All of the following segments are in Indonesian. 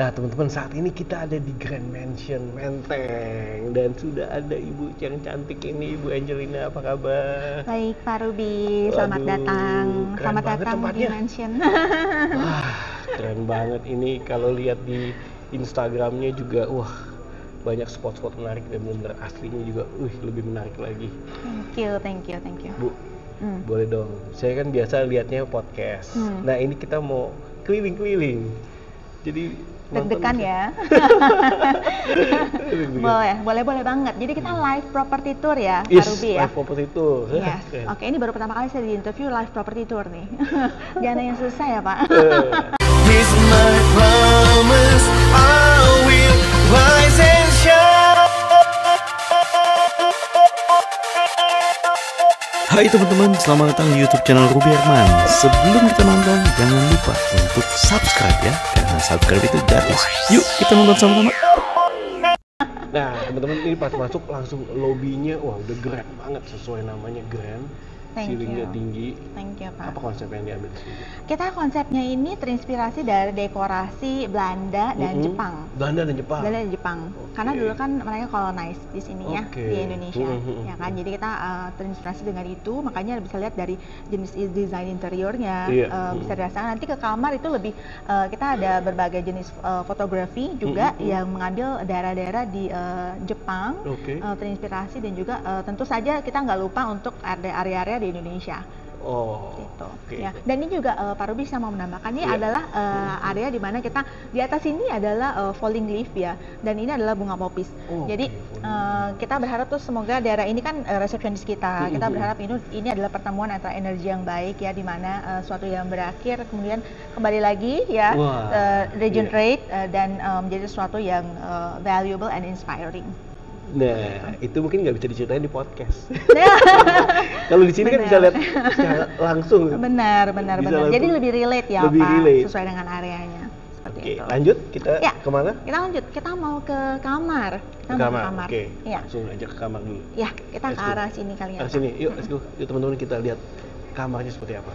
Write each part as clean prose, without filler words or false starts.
Nah teman-teman, saat ini kita ada di Grand Mansion Menteng dan sudah ada ibu yang cantik ini, Ibu Angelina. Apa kabar? Baik Pak Ruby, selamat datang. Selamat datang di Mansion. Wah, keren banget ini. Kalau lihat di Instagramnya juga, wah banyak spot-spot menarik dan bener aslinya juga, lebih menarik lagi. Thank you. Bu, boleh dong. Saya kan biasa lihatnya podcast. Nah ini kita mau keliling-keliling. Jadi deg-degan ya. boleh banget. Jadi kita live property tour ya, Pak Ruby ya. Live property tour. Yes. Oke, ini baru pertama kali saya di interview live property tour nih. Jangan yang susah ya Pak. Here's my promise, I will rise and shine. Hai teman-teman, selamat datang di YouTube channel Ruby Herman. Sebelum kita nonton, jangan lupa untuk subscribe ya, karena subscribe itu gratis. Yuk kita nonton sama-sama. Nah teman-teman, ini pas masuk langsung lobbynya, wah udah grand banget, sesuai namanya grand. Ceilingnya tinggi. Thank you Pak. Apa konsep yang diambil di sini? Kita konsepnya ini terinspirasi dari dekorasi Belanda dan Jepang. Belanda dan Jepang. Okay. Karena dulu kan mereka colonize di sini ya, di Indonesia. Ya kan, jadi kita terinspirasi dengan itu, makanya bisa lihat dari jenis desain interiornya, bisa dirasakan. Nanti ke kamar itu lebih kita ada berbagai jenis fotografi juga yang mengambil daerah-daerah di Jepang, terinspirasi, dan juga tentu saja kita nggak lupa untuk ada area-area di Indonesia. Gitu. Ya. Dan ini juga Pak Ruby saya mau menambahkan, ini adalah area di mana kita di atas ini adalah falling leaf ya, dan ini adalah bunga popis. Jadi kita berharap tuh semoga daerah ini kan resepsionis kita berharap ini adalah pertemuan antara energi yang baik ya, di mana suatu yang berakhir kemudian kembali lagi ya, regenerate dan menjadi sesuatu yang valuable and inspiring. Nah, itu mungkin nggak bisa diceritain di podcast. Kalau di sini kan bisa lihat secara langsung. Benar. Jadi lebih relate ya, Pak, sesuai dengan areanya. Oke, lanjut kita kemana? Kita lanjut, kita mau ke kamar. Oke. Ya. Langsung aja ke kamar dulu. Ya, kita ke arah sini kali ya. Arah sini, yuk, let's go. Yuk teman-teman, kita lihat kamarnya seperti apa.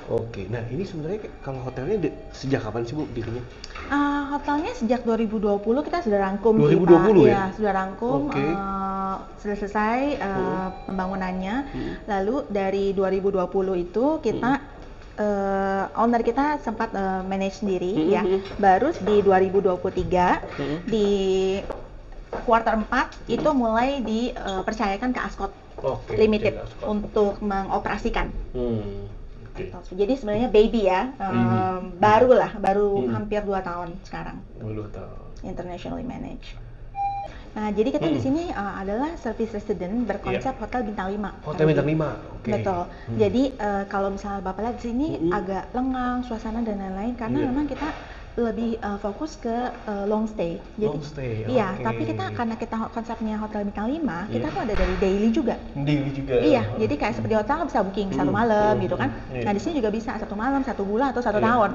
Oke, nah ini sebenarnya kalau hotelnya sejak kapan sih Bu dirinya? Hotelnya sejak 2020 kita sudah rangkum 2020 sih Pak. Ya? Ya, sudah rangkum, sudah selesai pembangunannya. Lalu dari 2020 itu kita owner kita sempat manage sendiri ya. Baru di 2023 di kuartal 4 itu mulai dipercayakan ke Ascott Limited untuk mengoperasikan. Jadi sebenarnya baby ya, baru hampir 2 tahun sekarang. 2 tahun. Internationally managed. Nah, jadi kita di sini adalah service resident berkonsep hotel bintang 5. Hotel bintang 5. Betul. Jadi kalau misalnya Bapak lihat di sini agak lengang suasana dan lain-lain karena memang kita lebih fokus ke long stay. Jadi, long stay. Iya, tapi karena kita konsepnya hotel bintang 5, kita tuh ada dari daily juga. Daily juga. Iya, jadi kayak seperti hotel bisa booking 1 malam gitu kan. Nah, di sini juga bisa 1 malam, 1 bulan atau 1 tahun.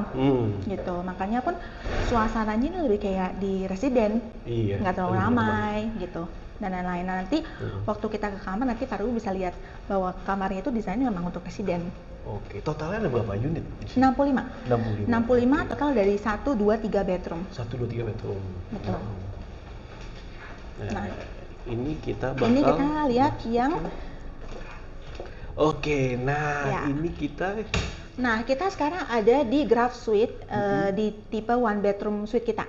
Gitu. Makanya pun suasananya ini lebih kayak di residen. Nggak terlalu ramai gitu. dan lain-lain. Nah, nanti waktu kita ke kamar nanti Pak Ruby bisa lihat bahwa kamarnya itu desainnya memang untuk presiden. Oke, totalnya ada berapa unit? 65 total dari 1, 2, 3 bedroom. 1, 2, 3 bedroom. Betul. Nah, ini kita lihat yang Oke, nah ini kita sekarang ada di Graph Suite di tipe one bedroom suite kita.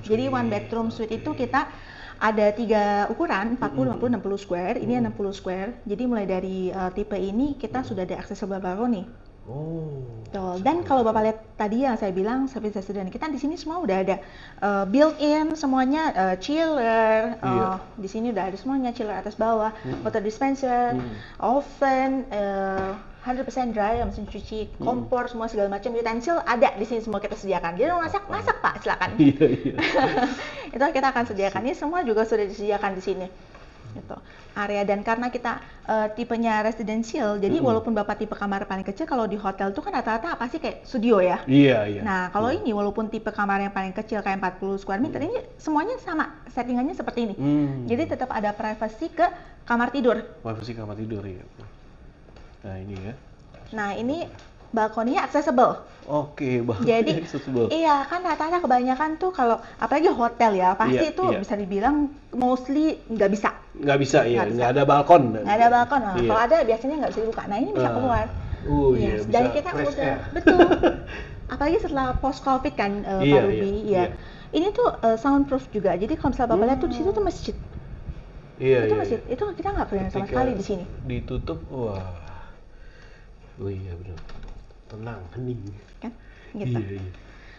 Jadi one bedroom suite itu kita ada 3 ukuran, 40, 50, 60 square. Ini 60 square. Jadi mulai dari tipe ini kita sudah ada accessible balcony. Dan kalau Bapak lihat tadi yang saya bilang service resident kita di sini semua udah ada built-in semuanya, chiller. Di sini udah ada semuanya, chiller atas bawah, water dispenser, oven, 100% dry, mesin cuci, kompor, semua segala macam utensil ada di sini semua kita sediakan. Jadi mau masak Pak, silakan. Itu kita akan sediakan. Ini semua juga sudah disediakan di sini. Gitu. Area, dan karena kita tipenya residential, jadi walaupun Bapak tipe kamar paling kecil, kalau di hotel tuh kan rata-rata apa sih kayak studio ya? Iya. Nah, kalau ini walaupun tipe kamar yang paling kecil kayak 40 square meter, ini semuanya sama, settingannya seperti ini. Jadi tetap ada privacy ke kamar tidur. Privacy kamar tidur ya. Nah, ini ya. Nah, ini balkoninya accessible. Oke, jadi accessible. Iya, kan rata-rata kebanyakan tuh kalau apalagi hotel ya, pasti itu bisa dibilang mostly nggak bisa. Nggak bisa, nggak ada balkon. Nggak ada balkon. Nah, kalau ada biasanya nggak bisa dibuka. Nah, ini bisa keluar. Iya, dari kita udah betul. Apalagi setelah post COVID kan, Pak Ruby. Iya. Ini tuh soundproof juga. Jadi kalau misalnya Bapak lihat tuh di situ tuh masjid. Itu masjid. Itu kita nggak kelihatan sama sekali di sini. Ditutup, wah. Oh iya benar. Tenang, hening. Kan? Gitu. Iya.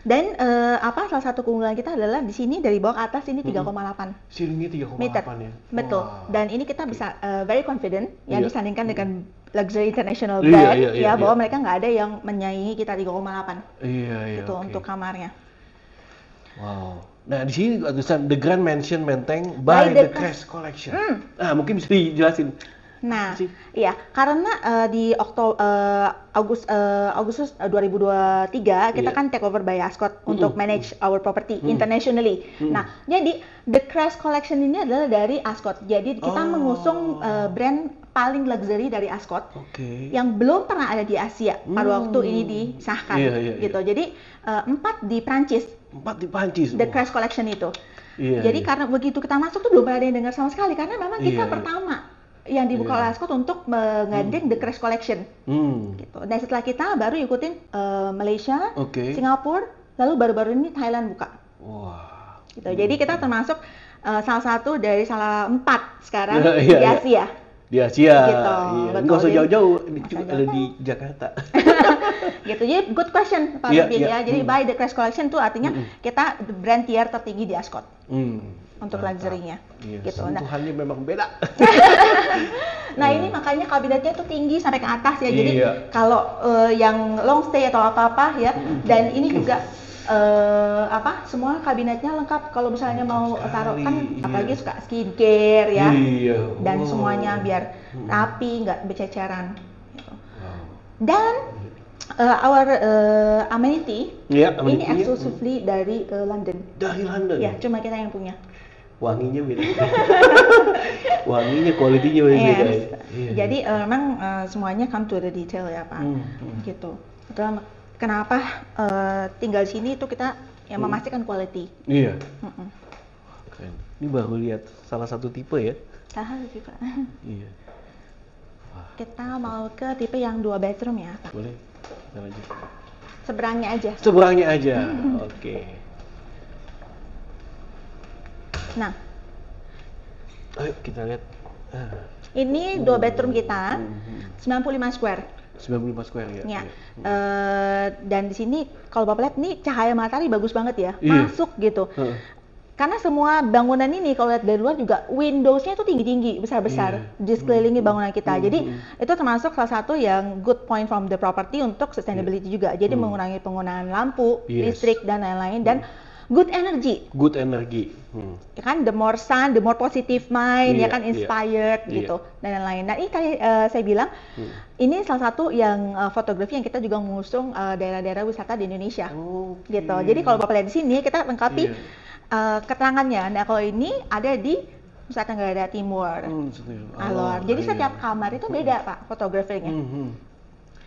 Dan salah satu keunggulan kita adalah di sini dari bawah ke atas ini 3,8 ceilingnya 3,8 meter. Ya. Betul. Wow. Dan ini kita bisa very confident disandingkan dengan luxury international brand bahwa mereka nggak ada yang menyaingi kita 3,8. Iya. Itu untuk kamarnya. Wow. Nah, di sini tulisan The Grand Mansion Menteng by the Crest Collection. Nah, mungkin bisa dijelasin. Nah, iya, karena di Agustus 2023 kita kan take over by Ascott untuk manage our property internationally. Nah, jadi The Crest Collection ini adalah dari Ascott. Jadi kita mengusung brand paling luxury dari Ascott yang belum pernah ada di Asia pada waktu ini disahkan. Gitu. Jadi 4 di Prancis. 4 di Prancis. The Crest Collection itu. Jadi karena begitu kita masuk tuh belum ada yang dengar sama sekali karena memang kita pertama yang dibuka oleh Ascott untuk menggandeng The Crest Collection. Gitu. Dan setelah kita baru ikutin Malaysia, Singapura, lalu baru-baru ini Thailand buka. Wah. Gitu. Jadi kita termasuk salah satu dari 4 sekarang di Asia. Di Asia. Gitu. Nggak usah jauh-jauh, ada di Jakarta. Gitu. Jadi good question Pak Ruby ya. Jadi by The Crest Collection itu artinya kita brand tier tertinggi di Ascott. Untuk luxury-nya. Gitu. Sentuhannya memang beda. Nah, ini makanya kabinetnya itu tinggi sampai ke atas ya. Jadi kalau yang long stay atau apa-apa ya, dan ini juga semua kabinetnya lengkap. Kalau misalnya mau taruh kan apalagi suka skincare ya. Dan semuanya biar rapi, nggak bececeran gitu. Dan our amenity ini exclusively dari London. Dari London? Ya, cuma kita yang punya. Wanginya beda. Wanginya, kualitinya beda. Jadi memang semuanya come to the detail ya Pak. Gitu. Itulah kenapa tinggal di sini itu kita yang memastikan quality. Iya. Keren. Ini baru lihat salah satu tipe ya? Salah satu tipe. Iya. Kita mau ke tipe yang 2 bedroom ya Pak. Boleh. Kita lanjut. Seberangnya aja. Seberangnya aja. Oke. Nah, ayo kita lihat. Ini 2 bedroom kita, 95 square. 95 square ya. Dan di sini kalau Bapak lihat nih cahaya matahari bagus banget ya, masuk gitu. Karena semua bangunan ini kalau lihat dari luar juga Windows-nya itu tinggi-tinggi, besar-besar di sekelilingi bangunan kita. Jadi itu termasuk salah satu yang good point from the property untuk sustainability juga. Jadi mengurangi penggunaan lampu, listrik dan lain-lain dan good energy. Good energy. Ya kan, the more sun, the more positive mind, ya kan, inspired gitu dan lain-lain. Nah, ini tadi saya bilang ini salah satu yang fotografi yang kita juga mengusung daerah-daerah wisata di Indonesia. Gitu. Jadi kalau Bapak lihat di sini kita lengkapi keterangannya. Nah, kalau ini ada di Nusa Tenggara Timur, Alor. Jadi setiap kamar itu beda Pak fotografinya.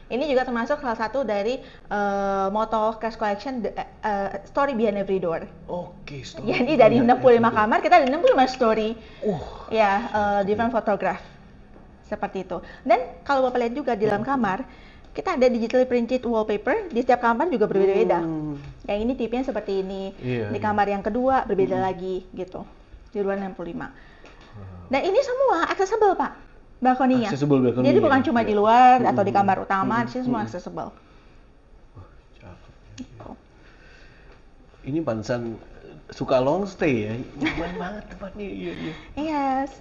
Ini juga termasuk salah satu dari moto Cash Collection, story behind every door. Oke, story. Jadi dari 65 kamar kita ada 65 story. Ya, different photograph. Seperti itu. Dan kalau Bapak lihat juga di dalam kamar, kita ada digitally printed wallpaper, di setiap kamar juga berbeda-beda. Yang ini tipenya seperti ini. Di kamar yang kedua berbeda lagi gitu. Di luar 65. Dan ini semua accessible Pak. Balkoninya. Jadi bukan cuma di luar atau di kamar utama, di sini semua accessible. Ini pantesan suka long stay ya, nyaman banget tempatnya. Yes.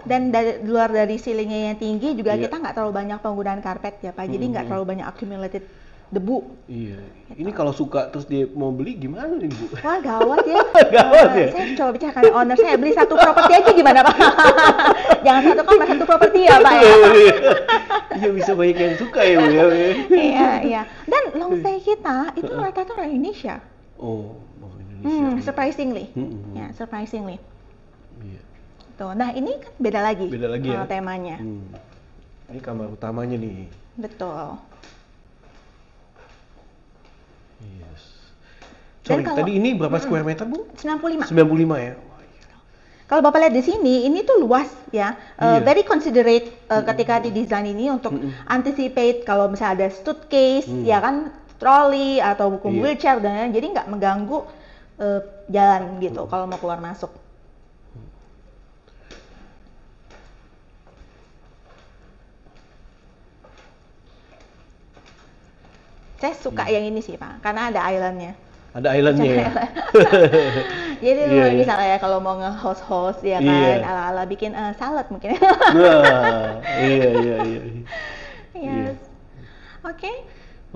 Dan luar dari ceilingnya yang tinggi juga kita nggak terlalu banyak penggunaan karpet ya Pak, jadi nggak terlalu banyak accumulated debu. Iya. Gitu. Ini kalau suka terus dia mau beli gimana nih Bu? Wah gawat ya. Gawat ya. Saya coba bicara dengan owner saya, beli satu properti aja gimana Pak? Jangan satu kamar satu properti ya Pak ya. Iya bisa banyak yang suka ya Bu ya. Iya. Dan long stay kita itu rata-rata orang Indonesia. Oh, Indonesia. Surprisingly. Ya, surprisingly. Iya. Tuh. Nah, ini kan beda lagi ya temanya. Ini kamar utamanya nih. Betul. Yes. Sorry, tadi ini berapa square meter Bu? 95. 95 ya. Kalau Bapak lihat di sini, ini tuh luas ya. Very considerate ketika didesain ini untuk anticipate kalau misalnya ada suitcase, ya kan, trolley atau buku wheelchair dan lain-lain. Jadi nggak mengganggu jalan gitu kalau mau keluar masuk. Saya suka yang ini sih Pak, karena ada islandnya. Ada islandnya ya? Jadi misalnya kalau mau nge-host ya kan, ala-ala bikin salad mungkin. Iya. Yes.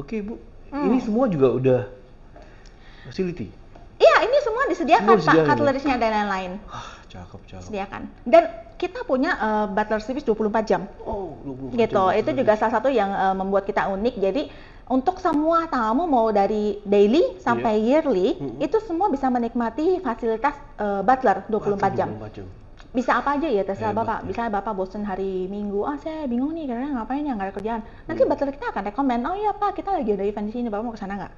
Oke Bu, ini semua juga udah facility? Iya, ini semua disediakan Pak, cutlery-nya dan lain-lain. Cakep. Sediakan. Dan kita punya butler service 24 jam. Oh, 24 gitu. jam. Itu juga salah satu yang membuat kita unik. Jadi untuk semua tamu mau dari daily sampai yearly, itu semua bisa menikmati fasilitas butler 24 jam. Bisa apa aja ya, terserah Bapak. Misalnya Bapak bosen hari Minggu, saya bingung nih karena ngapain ya, nggak ada kerjaan. Nanti butler kita akan rekomen, oh iya Pak, kita lagi ada event di sini, Bapak mau ke sana nggak?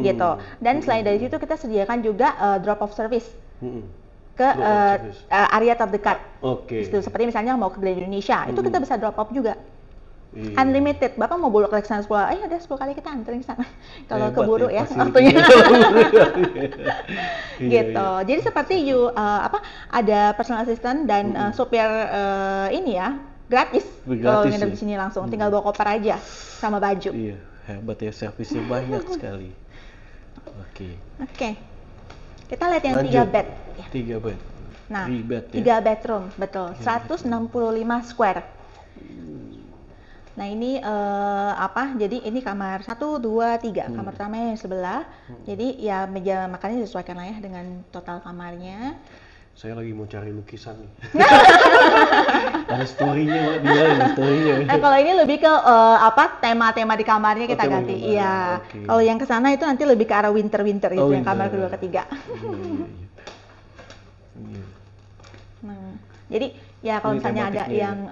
Gitu. Dan selain dari situ kita sediakan juga drop off service. Ke area terdekat. Seperti misalnya mau ke Indonesia, itu kita bisa drop off juga. Unlimited, Bapak mau bolak balik sana 10 kali, ada 10 kali kita anterin sana. Kalau keburu ya waktunya. Gitu. Jadi seperti ada personal assistant dan supir ini ya, gratis kalau nginep di sini langsung, tinggal bawa koper aja sama baju. Iya, hebat ya, servisnya banyak sekali. Oke. Kita lihat yang 3 bed. 3 bed. Nah, 3 bed 3 bedroom, betul. 165 square. Nah ini jadi ini kamar 1, 2, 3, kamar utamanya yang sebelah. Jadi ya meja makannya disesuaikan lah ya dengan total kamarnya. Saya lagi mau cari lukisan nih. Ada story-nya, ada story-nya. Kalau ini lebih ke tema-tema di kamarnya kita ganti. Iya. Kalau yang ke sana itu nanti lebih ke arah winter itu yang kamar kedua ketiga. Jadi ya kalau misalnya ada yang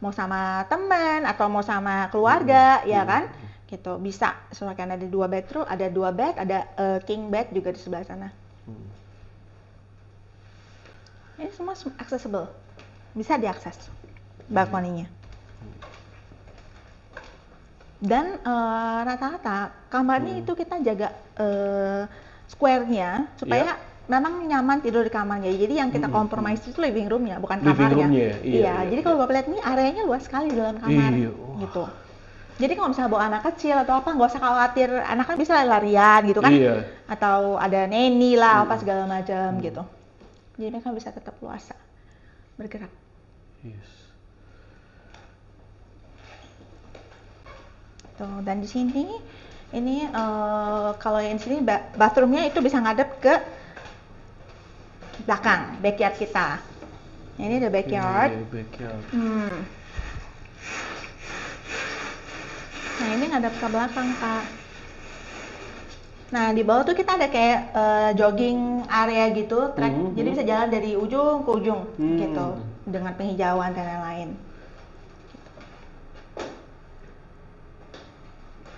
mau sama teman atau mau sama keluarga ya kan, gitu bisa. Soalnya kan ada 2 bedroom, ada 2 bed, ada king bed juga di sebelah sana. Ini semua accessible, bisa diakses balkoninya. Dan rata-rata kamarnya itu kita jaga square-nya supaya memang nyaman tidur di kamarnya. Jadi yang kita compromise itu living room-nya, bukan kamarnya. Iya. Jadi kalau Bapak lihat ini areanya luas sekali dalam kamar. Gitu. Jadi kalau misalnya bawa anak kecil atau apa, nggak usah khawatir, anak kan bisa larian gitu kan. Atau ada neni lah, apa segala macam gitu. Jadi mereka bisa tetap luasa bergerak. Tuh, dan di sini ini kalau yang di sini bathroom-nya itu bisa ngadep ke belakang, backyard kita. Ini ada backyard. Nah ini ngadep ke belakang Pak. Nah, di bawah tuh kita ada kayak jogging area gitu, track. Jadi bisa jalan dari ujung ke ujung gitu dengan penghijauan dan lain-lain.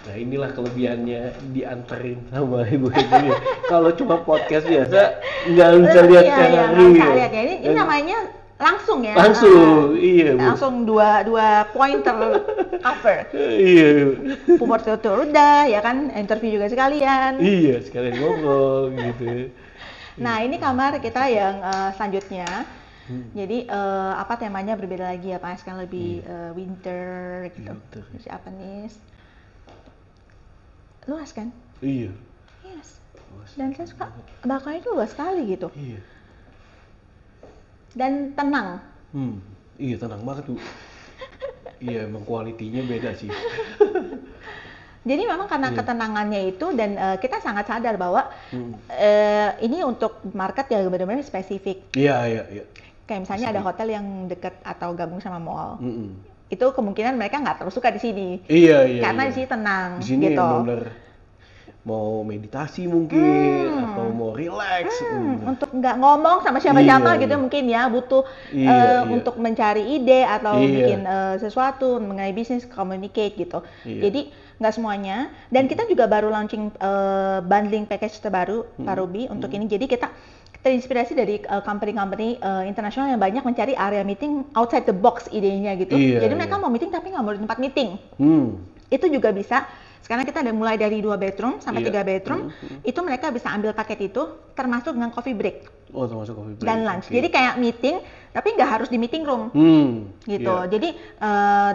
Nah, inilah kelebihannya dianterin sama Ibu Happy. Kalau cuma podcast biasa nggak bisa lihat secara real. Ya. Ini namanya langsung ya. Langsung, iya Bu. Langsung dua pointer cover. Iya. Foto udah ya kan, interview juga sekalian. Iya, sekalian ngobrol gitu. Nah, ini kamar kita yang selanjutnya. Jadi apa temanya berbeda lagi ya Pak, sekarang lebih winter gitu. Japanese. Luas kan? Iya. Yes. Dan saya suka balkonnya itu luas sekali gitu. Iya. Dan tenang. Iya, tenang banget tuh. Iya, emang kualitinya beda sih. Jadi memang karena ketenangannya itu dan kita sangat sadar bahwa ini untuk market yang benar-benar spesifik. Iya. Kayak misalnya ada hotel yang dekat atau gabung sama mall. Itu kemungkinan mereka nggak terlalu suka di sini. Iya. Karena di sini tenang. Di sini gitu. benar mau meditasi mungkin atau mau relax. Untuk nggak ngomong sama siapa-siapa gitu mungkin ya butuh untuk mencari ide atau bikin sesuatu mengenai bisnis, communicate gitu. Jadi nggak semuanya. Dan kita juga baru launching bundling package terbaru Pak Ruby untuk ini. Jadi kita terinspirasi dari company-company internasional yang banyak mencari area meeting outside the box idenya gitu. Jadi mereka mau meeting tapi nggak mau di tempat meeting. Itu juga bisa. Sekarang kita udah mulai dari 2 bedroom sampai 3 bedroom. Itu mereka bisa ambil paket itu termasuk dengan coffee break. Oh, termasuk coffee break. Dan lunch. Jadi kayak meeting tapi nggak harus di meeting room. Gitu. Jadi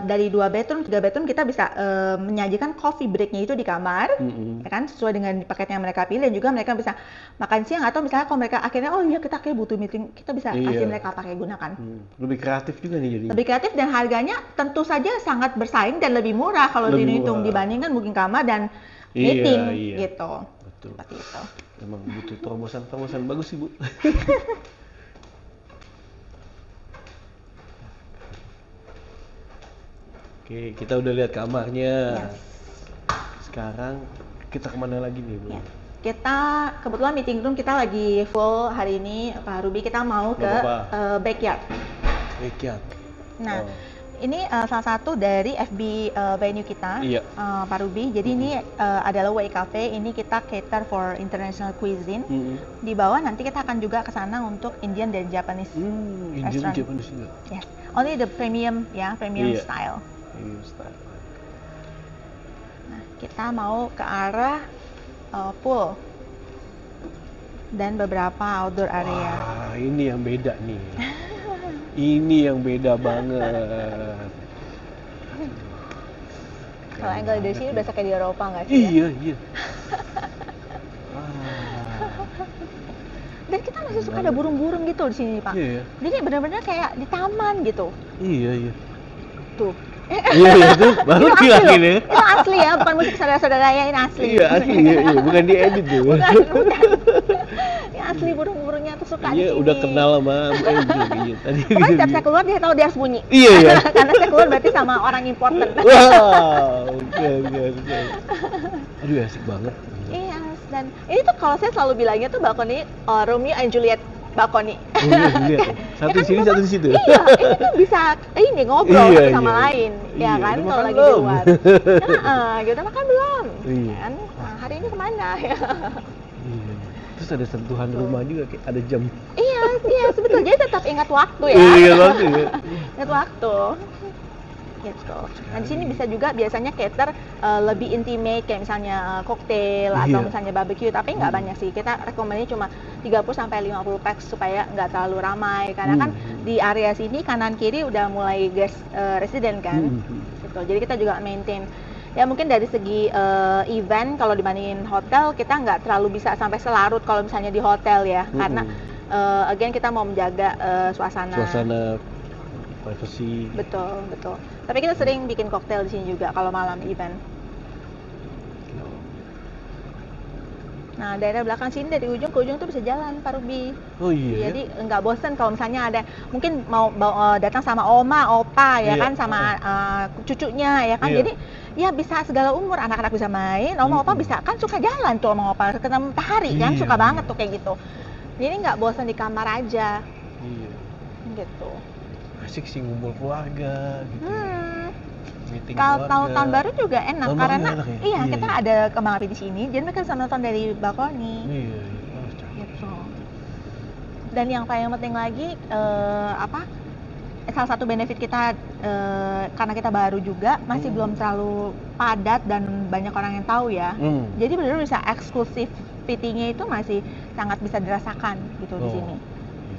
dari 2 bedroom, 3 bedroom kita bisa menyajikan coffee breaknya itu di kamar. Ya kan, sesuai dengan paket yang mereka pilih. Dan juga mereka bisa makan siang atau misalnya kalau mereka akhirnya kita kayak butuh meeting, kita bisa kasih mereka pakai gunakan. Lebih kreatif juga nih jadinya. Lebih kreatif dan harganya tentu saja sangat bersaing dan lebih murah kalau dihitung dibandingkan booking kamar dan meeting gitu. Betul. Seperti itu. Emang butuh terobosan bagus sih Bu. Oke, kita udah lihat kamarnya. Sekarang kita kemana lagi nih Bu? Kita kebetulan meeting room kita lagi full hari ini Pak Ruby, kita mau ke backyard. Backyard. Nah, ini salah satu dari FB venue kita, Pak Ruby. Jadi ini adalah Way Cafe. Ini kita cater for international cuisine. Di bawah nanti kita akan juga ke sana untuk Indian dan Japanese Indian dan Japanese juga. Yes, only the premium style. Premium style. Nah, kita mau ke arah pool dan beberapa outdoor area. Wah, ini yang beda nih. Ini yang beda banget. Kalau angle dari sini berasa kayak di Eropa nggak sih? Iya. Dan kita masih suka ada burung-burung gitu di sini Pak. Iya. Jadi benar-benar kayak di taman gitu. Iya. Tuh. Iya itu baru bilang ini. Itu asli ya, bukan musik saudara-saudara ya, ini asli. Iya asli, iya. Bukan diedit tuh. Bukan. Ini asli burung-burungnya tuh suka di sini. Iya, udah kenal sama Bu Angel gitu. Tadi pokoknya setiap saya keluar dia tahu dia harus bunyi. Iya. Karena saya keluar berarti sama orang important. Wow, oke. Aduh asik banget. Iya, dan ini tuh kalau saya selalu bilangnya tuh balkoni Romeo and Juliet balkoni. Juliet. Satu di sini, satu di situ. Iya, ini tuh bisa ngobrol satu sama lain, ya kan kalau lagi di luar. Kita makan belum? Kan? Nah, hari ini kemana ya? Terus ada sentuhan rumah juga, kayak ada jam. Iya, sebetulnya jadi tetap ingat waktu ya. Iya, waktu ya. Ingat waktu. Gitu. Nah di sini bisa juga biasanya cater lebih intimate kayak misalnya koktail atau misalnya barbecue, tapi nggak banyak sih. Kita rekomendasi cuma 30-50 packs supaya nggak terlalu ramai. Karena kan di area sini kanan kiri udah mulai guest resident kan. Gitu. Jadi kita juga maintain. Ya mungkin dari segi event kalau dibandingin hotel kita nggak terlalu bisa sampai selarut kalau misalnya di hotel ya. Karena again kita mau menjaga suasana privacy. Betul. Tapi kita sering bikin koktail di sini juga kalau malam event. Nah, daerah belakang sini dari ujung ke ujung tuh bisa jalan, Pak Ruby. Oh iya. Jadi nggak bosen kalau misalnya ada mungkin mau datang sama oma, opa ya kan, sama cucunya ya kan. Jadi ya bisa segala umur, anak-anak bisa main, oma opa bisa kan suka jalan tuh sama opa kena matahari kan, suka banget tuh kayak gitu. Jadi nggak bosan di kamar aja. Iya. Gitu. Asik sih ngumpul keluarga gitu. Kalau tahun baru juga enak karena kita ada kembang api di sini, jadi mereka bisa nonton dari balkoni. Iya. Gitu. Dan yang paling penting lagi salah satu benefit kita karena kita baru juga masih belum terlalu padat dan banyak orang yang tahu ya. Jadi benar-benar bisa exclusivity-nya itu masih sangat bisa dirasakan gitu di sini.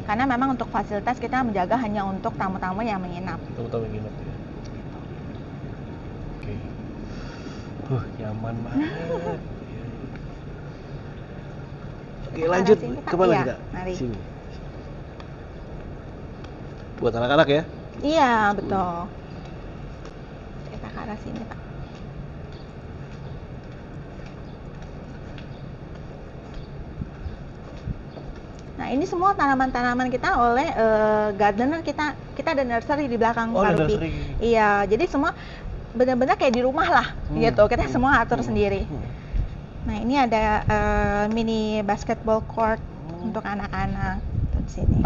Karena memang untuk fasilitas kita menjaga hanya untuk tamu-tamu yang menginap. Tamu-tamu yang menginap ya. Nyaman banget. Oke, lanjut kemana kita? Mari. Sini. Buat anak-anak ya? Iya, betul. Kita ke arah sini, Pak. Nah, ini semua tanaman-tanaman kita oleh gardener kita. Kita ada nursery di belakang Pak Ruby. Iya, jadi semua benar-benar kayak di rumah lah gitu. Kita semua atur sendiri. Nah, ini ada mini basketball court untuk anak-anak di sini.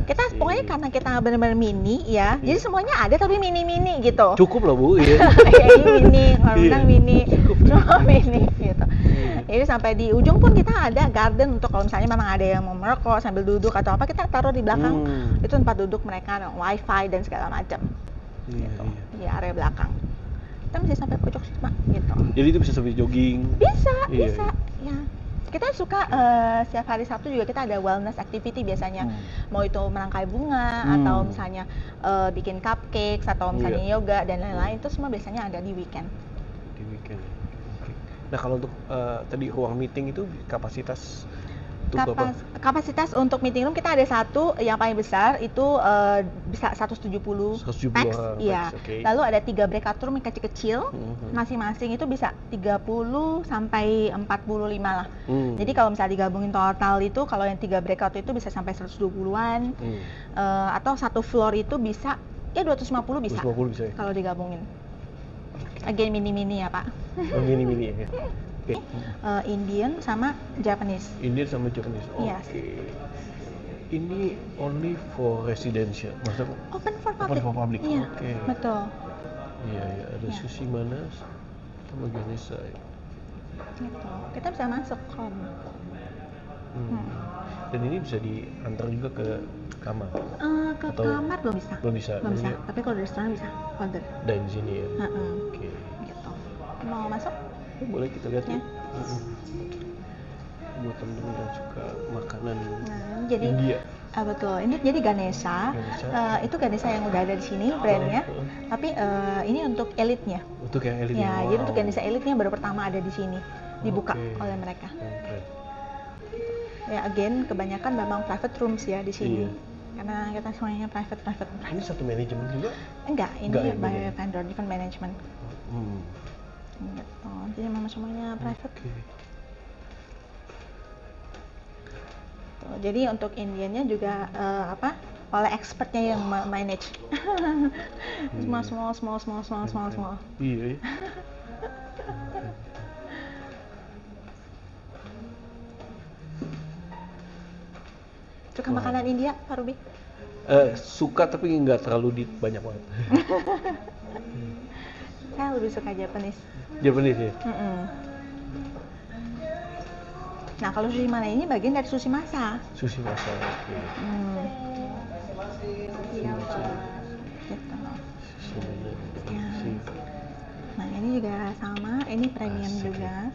Kita pokoknya karena kita benar-benar mini ya, jadi semuanya ada tapi mini-mini gitu. Cukup loh Bu. Ya. Kayak mini, kalau bilang mini, cuma mini gitu. Jadi sampai di ujung pun kita ada garden untuk kalau misalnya memang ada yang mau merokok sambil duduk atau apa, kita taruh di belakang. Itu tempat duduk mereka, ada wifi dan segala macam. Gitu. Di area belakang. Kita bisa sampai pojok situ, Pak, gitu. Jadi itu bisa sambil jogging. Bisa. Ya. Kita suka setiap hari Sabtu juga kita ada wellness activity biasanya. Mau itu merangkai bunga atau misalnya bikin cupcakes atau misalnya yoga dan lain-lain, itu semua biasanya ada di weekend. Di weekend. Okay. Nah, kalau untuk tadi ruang meeting itu kapasitas kapasitas untuk meeting room kita ada satu yang paling besar itu bisa 170 pax. Iya. Okay. Lalu ada 3 breakout room yang kecil-kecil. Masing-masing itu bisa 30 sampai 45 lah. Jadi kalau misalnya digabungin total itu kalau yang 3 breakout itu bisa sampai 120-an. Atau satu floor itu bisa ya 250 bisa. 250 bisa ya. Kalau digabungin. Again mini-mini ya, Pak. Mini-mini ya. Okay. Indian sama Japanese. Indian sama Japanese. Oke. Yes. Ini only for residential, maksudnya open for public. Iya. Oke. Betul. Iya. Ada sushi mana sama Ganesha. Gitu. Kita bisa masuk kom. Dan ini bisa diantar juga ke kamar. Kamar belum bisa. Belum bisa. Tapi kalau di restoran bisa order. Dan di sini ya. Oke. Gitu. Mau masuk? Boleh kita lihat ya. Buat temen-temen yang suka makanan jadi, India. Betul. Ini jadi Ganesha. Itu Ganesha yang udah ada di sini brandnya. Tapi ini untuk elitnya. Untuk yang elitnya. Ya, jadi untuk Ganesha elitnya baru pertama ada di sini, dibuka oleh mereka. Ya, again kebanyakan memang private rooms ya di sini. Karena kita semuanya private. Ini satu manajemen juga? Enggak, ini by vendor, different management. Gitu. Jadi memang semuanya private. Tuh, jadi untuk Indiannya juga oleh expertnya yang manage. Small. Iya. Suka makanan India, Pak Ruby? Suka tapi nggak terlalu banyak banget. Saya lebih suka Japanese. Japanese ya? Nah, kalau sushi mana ini bagian dari sushi masa. Sushi masa, oke. Iya, gitu. Nah, ini juga sama, ini premium juga.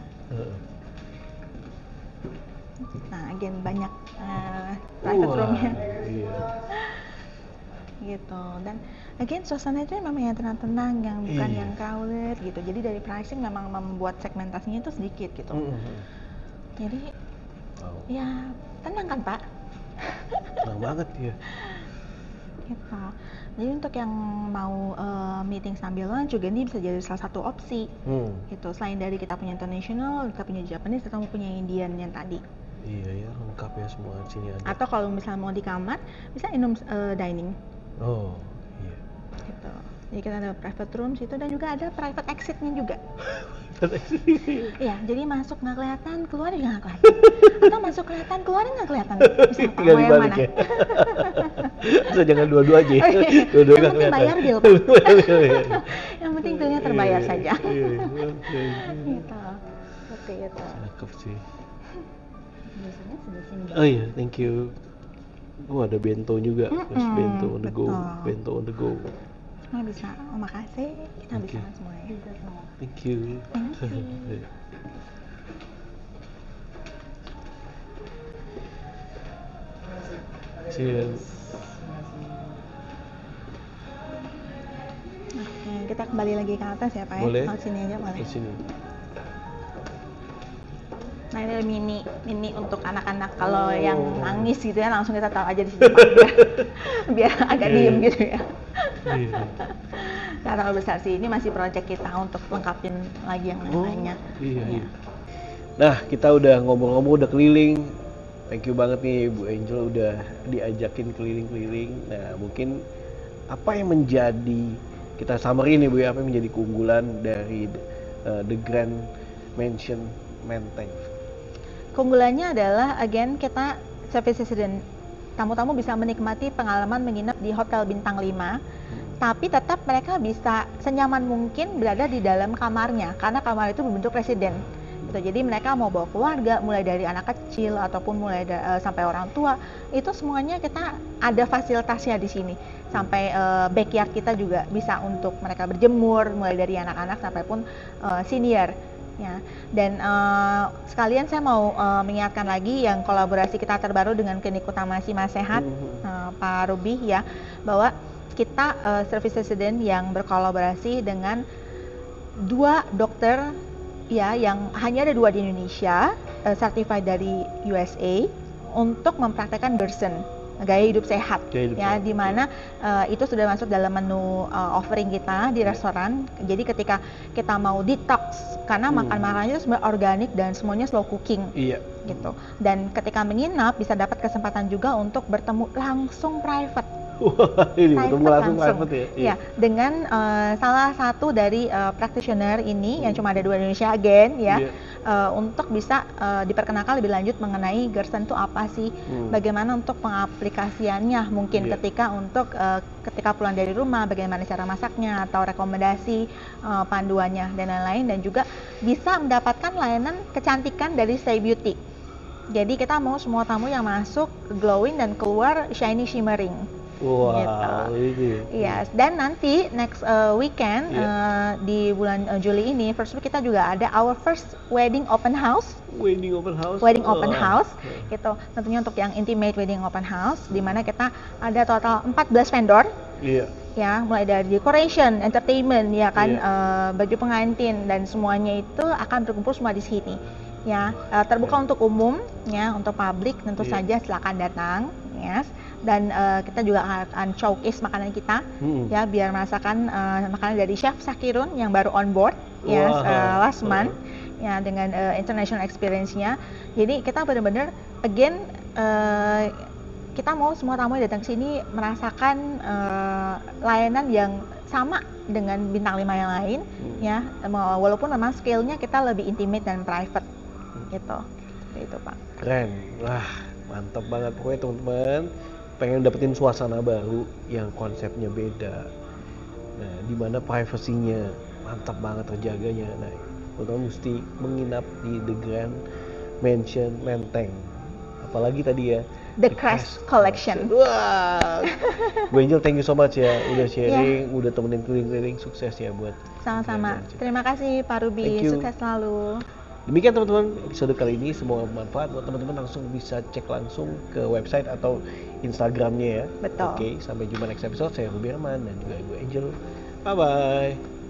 Nah, again banyak private room-nya. Iya. Gitu. Dan again suasana itu memang yang tenang-tenang, yang bukan yang crowded gitu. Jadi dari pricing memang membuat segmentasinya itu sedikit gitu. Jadi ya tenang kan, Pak? Tenang banget ya. Gitu. Jadi untuk yang mau meeting sambil lunch juga ini bisa jadi salah satu opsi. Gitu. Selain dari kita punya international, kita punya Japanese, kita punya Indian yang tadi. Iya ya, lengkap ya semua di sini ada. Atau kalau misalnya mau di kamar, bisa dining. Oh, iya. Gitu. Jadi kita ada private room situ dan juga ada private exit-nya juga. Iya, jadi masuk nggak kelihatan, keluar juga nggak kelihatan. Atau masuk kelihatan, keluar nggak kelihatan. Bisa apa? Mau yang mana? Ya? Bisa jangan dua-dua aja. Dua-dua yang penting bayar bil, Pak. Yang penting bilnya terbayar saja. Gitu. Seperti itu. Cakep sih. Biasanya sebelah sini. Oh iya, thank you. Ada bento juga, bento on the go, bento on the go. Semua bisa, makasih, kita bisa semuanya. Bisa semua. Thank you. Cheers. Oke, kita kembali lagi ke atas ya Pak ya? Boleh. Sini aja boleh. Di sini. Nah ini ada mini untuk anak-anak kalau yang nangis gitu ya langsung kita taruh aja di sini Pak, biar agak diem gitu ya. Nah kalau besar sih ini masih project kita untuk lengkapin lagi yang lainnya. Iya. Nah kita udah ngomong-ngomong udah keliling. Thank you banget nih Bu Angel udah diajakin keliling-keliling. Nah mungkin apa yang menjadi kita summary nih Bu ya, apa yang menjadi keunggulan dari The Grand Mansion Menteng? Keunggulannya adalah again kita service resident, tamu-tamu bisa menikmati pengalaman menginap di hotel bintang 5, tapi tetap mereka bisa senyaman mungkin berada di dalam kamarnya karena kamar itu berbentuk residen. Gitu. Jadi mereka mau bawa keluarga, mulai dari anak kecil ataupun mulai sampai orang tua, itu semuanya kita ada fasilitasnya di sini. Sampai backyard kita juga bisa untuk mereka berjemur, mulai dari anak-anak sampai pun senior. Ya, dan sekalian saya mau mengingatkan lagi yang kolaborasi kita terbaru dengan Klinik Utama Sima Sehat, Pak Ruby ya, bahwa kita service resident yang berkolaborasi dengan 2 dokter ya yang hanya ada 2 di Indonesia, certified dari USA untuk mempraktekkan Gerson, gaya hidup sehat, di mana itu sudah masuk dalam menu offering kita di restoran. Jadi ketika kita mau detox, karena makan-makannya itu sebenarnya organik dan semuanya slow cooking, gitu. Dan ketika menginap bisa dapat kesempatan juga untuk bertemu langsung private. Bertemu langsung private ya? Iya, dengan salah satu dari practitioner ini yang cuma ada 2 di Indonesia again ya. Untuk bisa diperkenalkan lebih lanjut mengenai Gerson itu apa sih, bagaimana untuk pengaplikasiannya mungkin ketika pulang dari rumah, bagaimana cara masaknya atau rekomendasi panduannya dan lain-lain, dan juga bisa mendapatkan layanan kecantikan dari Stay Beauty. Jadi kita mau semua tamu yang masuk glowing dan keluar shiny shimmering. Wow, gitu. Yes, dan nanti next weekend di bulan Juli ini, first week kita juga ada our first wedding open house. Wedding open house, gitu. Tentunya untuk yang intimate wedding open house, di mana kita ada total 14 vendor. Ya, mulai dari decoration, entertainment, ya kan, baju pengantin dan semuanya itu akan berkumpul semua di sini. Ya, terbuka untuk umum, ya, untuk publik tentu saja silakan datang, yes. Dan kita juga akan showcase makanan kita, ya, biar merasakan makanan dari Chef Sakirun yang baru on board, last month, ya, dengan international experience-nya. Jadi kita benar-benar again kita mau semua tamu yang datang ke sini merasakan layanan yang sama dengan bintang 5 yang lain, ya, walaupun memang scale-nya kita lebih intimate dan private, gitu. Itu Pak. Keren, wah mantap banget pokoknya teman-teman. Pengen dapetin suasana baru yang konsepnya beda, nah dimana privasinya mantap banget terjaganya. Nah teman-teman mesti menginap di The Grand Mansion Menteng, apalagi tadi ya The Crest Collection. Wah, Bu Angel, thank you so much ya udah sharing, udah temenin keliling-keliling. Sukses ya buat sama-sama. Terima kasih Pak Ruby, sukses selalu. Demikian teman-teman episode kali ini, semoga bermanfaat buat teman-teman. Langsung bisa cek langsung ke website atau Instagramnya ya. Betul. Oke, sampai jumpa next episode. Saya Ruby Herman dan juga Ibu Angel. Bye-bye.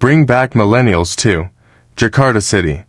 bring back millennials to Jakarta City.